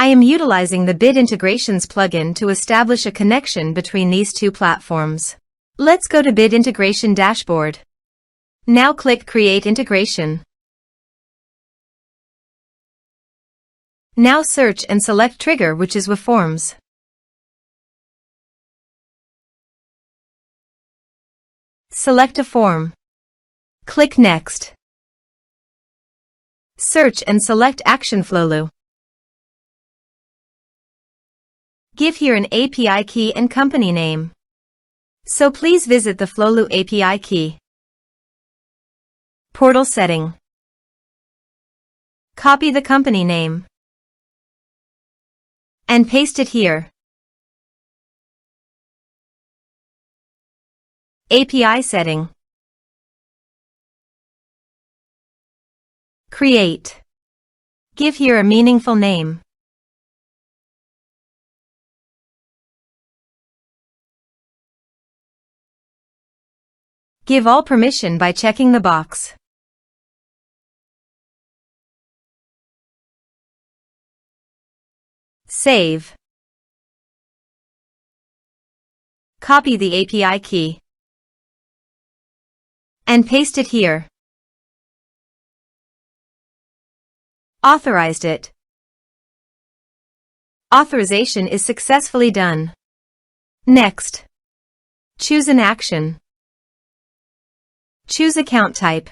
I am utilizing the Bit Integrations plugin to establish a connection between these two platforms. Let's go to Bit Integration Dashboard. Now click Create Integration. Now search and select trigger, which is weForms. Select a form. Click Next. Search and select Action Flowlu. Give here an API key and company name. So please visit the Flowlu API key. Portal setting. Copy the company name and paste it here. API setting. Create. Give here a meaningful name. Give all permission by checking the box. Save. Copy the API key and paste it here. Authorized it. Authorization is successfully done. Next. Choose an action. Choose account type.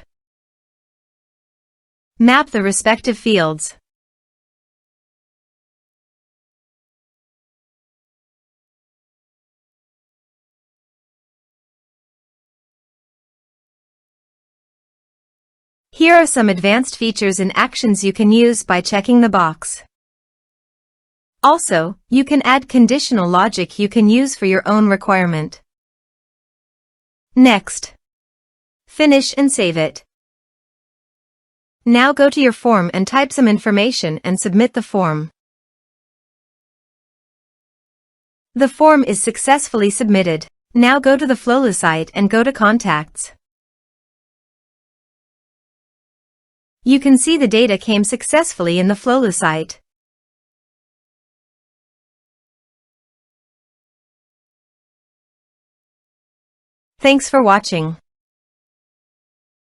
Map the respective fields. Here are some advanced features and actions you can use by checking the box. Also, you can add conditional logic you can use for your own requirement. Next. Finish and save it. Now go to your form and type some information and submit the form. The form is successfully submitted. Now go to the Flowlu site and go to Contacts. You can see the data came successfully in the Flowlu site. Thanks for watching.